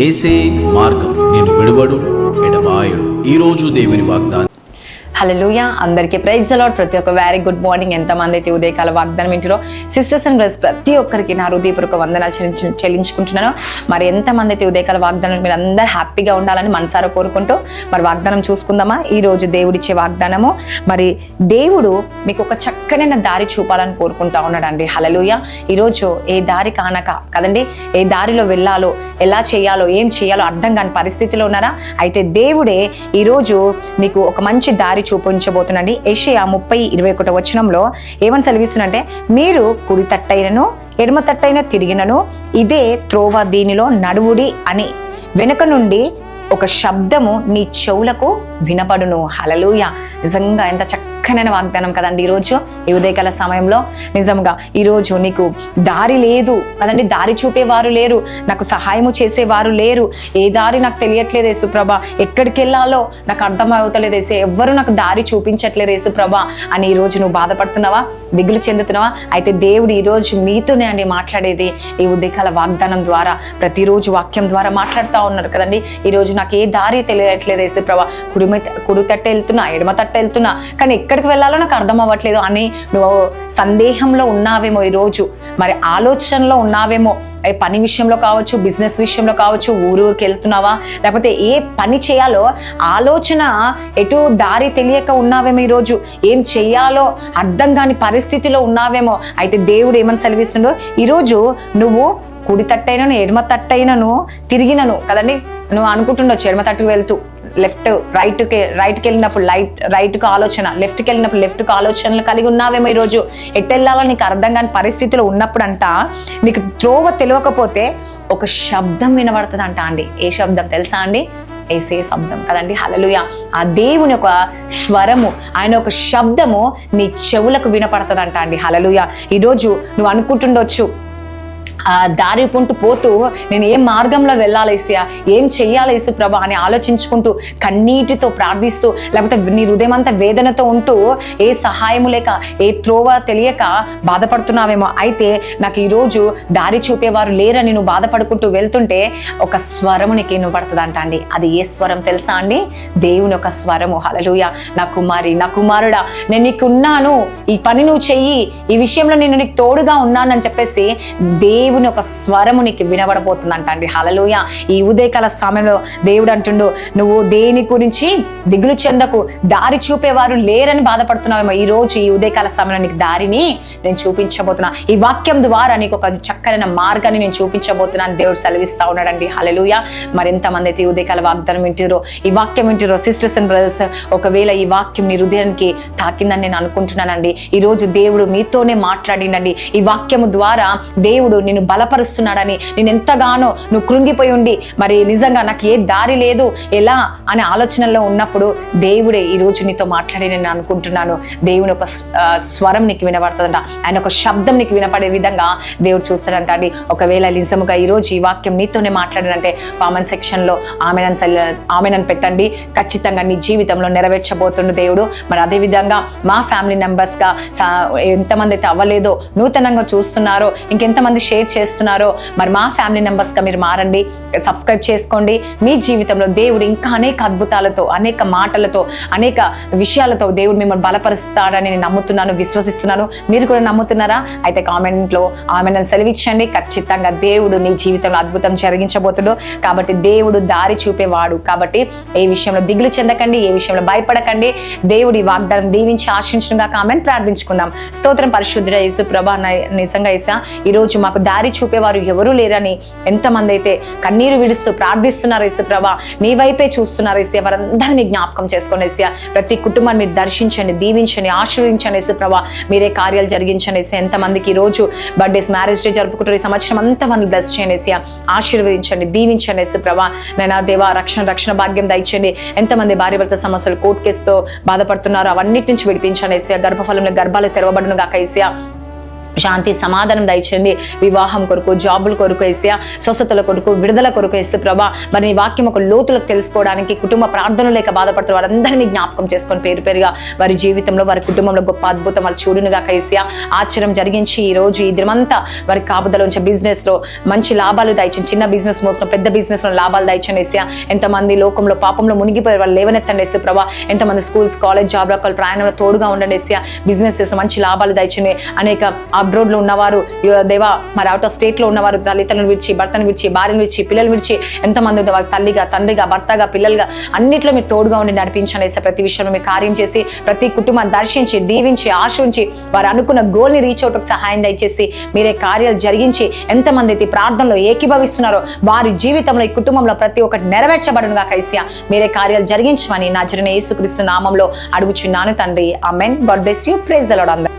యేసే మార్గం, నేను విడువడు ఎడబాయడు. ఈరోజు దేవుని వాగ్దానం. హల్లెలూయా, అందరికీ ప్రైజ్ ది లార్డ్. ప్రతి ఒక్క వెరీ గుడ్ మార్నింగ్. ఎంతమంది అయితే ఉదయకాల వాగ్దానం వింటారో సిస్టర్స్ అండ్ బ్రదర్స్ ప్రతి ఒక్కరికి నా హృదయపూర్వక వందనాలు చెల్లించుకుంటున్నాను. మరి ఎంతమంది అయితే ఉదయకాల వాగ్దానం మీరు అందరూ హ్యాపీగా ఉండాలని మనసారా కోరుకుంటూ మరి వాగ్దానం చూసుకుందామా. ఈ రోజు దేవుడిచ్చే వాగ్దానము, మరి దేవుడు మీకు ఒక చక్కనైన దారి చూపాలని కోరుకుంటా ఉన్నాడండి. హల్లెలూయా. ఈరోజు ఏ దారి కానక కదండి, ఏ దారిలో వెళ్ళాలో, ఎలా చేయాలో, ఏం చేయాలో అర్థం కాని పరిస్థితిలో ఉన్నారా? అయితే దేవుడే ఈరోజు మీకు ఒక మంచి దారి చూపించబోతుందండి. యెషయా 30:21 వచనంలో ఏమని సెలవిస్తుందంటే, మీరు కుడి తట్టైనను ఎడమ తట్టైన తిరిగినను ఇదే త్రోవ, దీనిలో నడువుడి అని వెనుక నుండి ఒక శబ్దము నీ చెవులకు వినపడును. హల్లెలూయా. నిజంగా ఎంత చక్కనైన వాగ్దానం కదండి. ఈరోజు ఈ ఉదయకాల సమయంలో నిజంగా ఈరోజు నీకు దారి లేదు కదండి, దారి చూపేవారు లేరు, నాకు సహాయము చేసేవారు లేరు, ఏ దారి నాకు తెలియట్లేదు యేసుప్రభ, ఎక్కడికి వెళ్ళాలో నాకు అర్థం అవుతలేదు యేసు, ఎవ్వరు నాకు దారి చూపించట్లేదు యేసుప్రభ అని ఈరోజు నువ్వు బాధపడుతున్నావా, దిగులు చెందుతున్నావా? అయితే దేవుడు ఈరోజు మీతోనే అండి మాట్లాడేది. ఈ ఉదయకాల వాగ్దానం ద్వారా ప్రతిరోజు వాక్యం ద్వారా మాట్లాడుతూ ఉన్నారు కదండి. ఈరోజు నాకు ఏ దారి తెలియట్లేదు యేసుప్రభ, కుడి తట్ట వెళ్తున్నా, ఎడమ తట్ట వెళ్తున్నా, కానీ ఎక్కడికి వెళ్ళాలో నాకు అర్థం అవ్వట్లేదు అని నువ్వు సందేహంలో ఉన్నావేమో ఈరోజు, మరి ఆలోచనలో ఉన్నావేమో. పని విషయంలో కావచ్చు, బిజినెస్ విషయంలో కావచ్చు, ఊరికి వెళ్తున్నావా, లేకపోతే ఏ పని చేయాలో ఆలోచన ఎటు దారి తెలియక ఉన్నావేమో, ఈరోజు ఏం చెయ్యాలో అర్థం కాని పరిస్థితిలో ఉన్నావేమో. అయితే దేవుడు ఏమని సెలవిస్తుండో, ఈరోజు నువ్వు కుడి తట్టైనను ఎడమ తట్టైనను తిరిగినను కదండి, నువ్వు అనుకుంటుండొచ్చు ఎడమ తట్టుకు వెళ్తూ రైట్కి వెళ్ళినప్పుడు రైట్కు ఆలోచన, లెఫ్ట్కి వెళ్ళినప్పుడు లెఫ్ట్కు ఆలోచనలు కలిగి ఉన్నావేమో. ఈరోజు ఎటు వెళ్ళాలో నీకు అర్థం కాని పరిస్థితిలో ఉన్నప్పుడంట, నీకు త్రోవ తెలియకపోతే ఒక శబ్దం వినబడుతుంది అంట అండి. ఏ శబ్దం తెలుసా అండి? యేసే శబ్దం కదండి. హల్లెలూయా. ఆ దేవుని ఒక స్వరము, ఆయన ఒక శబ్దము నీ చెవులకు వినపడుతుందంట అండి. హల్లెలూయా. ఈరోజు నువ్వు అనుకుంటుండొచ్చు, ఆ దారి పుంటూ పోతూ నేను ఏ మార్గంలో వెళ్ళాలి యేసయ్యా, ఏం చెయ్యాలి యేసు ప్రభా అని ఆలోచించుకుంటూ కన్నీటితో ప్రార్థిస్తూ, లేకపోతే నీ హృదయం అంతా వేదనతో ఉంటూ ఏ సహాయము లేక, ఏ త్రోవ తెలియక బాధపడుతున్నావేమో. అయితే నాకు ఈరోజు దారి చూపేవారు లేరని నువ్వు బాధపడుకుంటూ వెళ్తుంటే ఒక స్వరము నీకు వినపడుతుందంట అండి. అది ఏ స్వరం తెలుసా అండి? దేవుని ఒక స్వరము. హల్లెలూయా. నా కుమారి, నా కుమారుడా, నేను నీకు ఉన్నాను, ఈ పని నువ్వు చెయ్యి, ఈ విషయంలో నేను నీకు తోడుగా ఉన్నానని చెప్పేసి దేవుని ఒక స్వరము నీకు వినబడబోతుందంట అండి. హల్లెలూయా. ఈ ఉదయకాల సమయంలో దేవుడు అంటుండు, నువ్వు దేని గురించి దిగులు చెందకు, దారి చూపేవారు లేరని బాధపడుతున్నావేమో. ఈ రోజు ఈ ఉదయకాల సమయంలో నీకు దారిని నేను చూపించబోతున్నా. ఈ వాక్యం ద్వారా నీకు ఒక చక్కనైన మార్గాన్ని నేను చూపించబోతున్నాను దేవుడు సెలవిస్తా ఉన్నాడండి. హల్లెలూయా. మరి ఎంతమంది అయితే ఈ ఉదయకాల వాగ్దానం వింటారో, ఈ వాక్యం వింటారో సిస్టర్స్ అండ్ బ్రదర్స్, ఒకవేళ ఈ వాక్యం నీ హృదయానికి తాకిందని నేను అనుకుంటున్నానండి. ఈ రోజు దేవుడు మీతోనే మాట్లాడిండండి. ఈ వాక్యము ద్వారా దేవుడు నిన్ను బలపరుస్తున్నాడని, నేను ఎంతగానో నువ్వు కృంగిపోయి ఉండి మరి నిజంగా నాకు ఏ దారి లేదు ఎలా అనే ఆలోచనలో ఉన్నప్పుడు దేవుడే ఈ రోజు నీతో మాట్లాడి నేను అనుకుంటున్నాను. దేవుని ఒక స్వరం నీకు వినబడుతుందంట, ఆయన ఒక శబ్దం నీకు వినపడే విధంగా దేవుడు చూస్తాడంట అండి. ఒకవేళ నిజముగా ఈరోజు ఈ వాక్యం నీతోనే మాట్లాడాడంటే కామెంట్ సెక్షన్లో ఆమెనని పెట్టండి. ఖచ్చితంగా నీ జీవితంలో నెరవేర్చబోతుండు దేవుడు. మరి అదేవిధంగా మా ఫ్యామిలీ మెంబర్స్గా ఎంతమంది అయితే అవ్వలేదో, నూతనంగా చూస్తున్నారో, ఇంకెంతమంది షేర్ చేస్తున్నారో, మరి మా ఫ్యామిలీ మెంబర్స్గా మీరు మారండి, సబ్స్క్రైబ్ చేసుకోండి. మీ జీవితంలో దేవుడు ఇంకా అనేక అద్భుతాలతో, అనేక మాటలతో, అనేక విషయాలతో దేవుడు మిమ్మల్ని బలపరుస్తాడని నేను నమ్ముతున్నాను, విశ్వసిస్తున్నాను. మీరు కూడా నమ్ముతున్నారా? అయితే కామెంట్లో ఆమె నన్ను సెలవిచ్చండి. ఖచ్చితంగా దేవుడు నీ జీవితంలో అద్భుతం జరిగించబోతుడు. కాబట్టి దేవుడు దారి చూపేవాడు. కాబట్టి ఏ విషయంలో దిగులు చెందకండి, ఏ విషయంలో భయపడకండి. దేవుడి వాగ్దానం దీవించి ఆశించడంగా కామెంట్ ప్రార్థించుకుందాం. స్తోత్రం పరిశుద్ధుడా యేసు ప్రభా. నిజంగా యేసా, ఈరోజు మాకు దారి చూపేవారు ఎవరూ లేరని ఎంతమంది అయితే కన్నీరు విడుస్తూ ప్రార్థిస్తున్నారు యేసు ప్రభా, నీ వైపే చూస్తున్నారు యేసు. ఎవరందరినీ మీ జ్ఞాపకం చేసుకోండి యేసు. ప్రతి కుటుంబాన్ని మీరు దర్శించండి, దీవించండి, ఆశీర్వదించండి యేసు ప్రభా. మీరే కార్యాలు జరిగించండి యేసు. ఎంతమందికి ఈరోజు బర్త్డేస్, మ్యారేజ్ డే జరుపుకుంటారు, ఈ సంవత్సరం అంతా మనం బ్లెస్ చేయండి యేసు. ఆశీర్వదించండి, దీవించండి యేసు ప్రభా. నైనా దేవా, రక్షణ భాగ్యం దయచండి. ఎంతమంది భార్య భర్త సమస్యలు, కోర్టు కేసుతో బాధపడుతున్నారో అవన్నిటి నుంచి విడిపించండి యేసు. గర్భఫలంలో గర్భాలు తెరవబడును గాక యేసు. శాంతి సమాధానం దయచేయండి. వివాహం కొరకు, జాబుల కొరకు ఏసయ్యా, స్వస్థతల కొరకు, విడుదల కొరకు ఏసు ప్రభా, మరి నీ వాక్యం ఒక లోతులకు తెలుసుకోవడానికి, కుటుంబ ప్రార్థనలు లేక బాధపడుతున్న వారందరినీ జ్ఞాపకం చేసుకొని పేరు పేరుగా వారి జీవితంలో, వారి కుటుంబంలో గొప్ప అద్భుతం వారి చూడునుగా ఏసయ్యా ఆశ్చర్యం జరిగించి ఈ రోజు ఈ దినమంతా వారి కాపుదల ఉంచే బిజినెస్ లో మంచి లాభాలు దయచండి. చిన్న బిజినెస్ మోసం పెద్ద బిజినెస్ లో లాభాలు దయచండి ఏసయ్యా. ఎంతమంది లోకంలో పాపంలో మునిగిపోయారు, వాళ్ళు లేవనెత్తండి ఏసు ప్రభా. ఎంతమంది స్కూల్స్, కాలేజ్, జాబ్ రకాల ప్రయాణంలో తోడుగా ఉండండి ఏసయ్యా. బిజినెస్ మంచి లాభాలు దయచండి. అనేక అబ్రోడ్ లో ఉన్నవారు దేవా, మరి అవుట్ ఆఫ్ స్టేట్ లో ఉన్నవారు తల్లిదండ్రులను విడిచి, భర్తను విడిచి, భార్యను విడిచి, పిల్లలు విడిచి ఎంతమంది వాళ్ళ తల్లిగా, తండ్రిగా, భర్తగా, పిల్లలుగా అన్నిట్లో మీరు తోడుగా ఉండి నడిపించండి ఏసయ్యా. ప్రతి విషయంలో మీరు కార్యం చేసి ప్రతి కుటుంబాన్ని దర్శించి, దీవించి, ఆశించి వారు అనుకున్న గోల్ ని రీచ్ అవుట్ సహాయం దయచేసి మీరే కార్యాలు జరిగించి, ఎంతమంది అయితే ప్రార్థనలో ఏకీభవిస్తున్నారో వారి జీవితంలో, ఈ కుటుంబంలో ప్రతి ఒక్కటి నెరవేర్చబడునుగా ఏసయ్యా. మీరే కార్యాలు జరిగించమని నజరేయుడైన యేసుక్రీస్తు నామంలో అడుగుచున్నాను తండ్రి. ఆమేన్. God bless you. Praise the lord.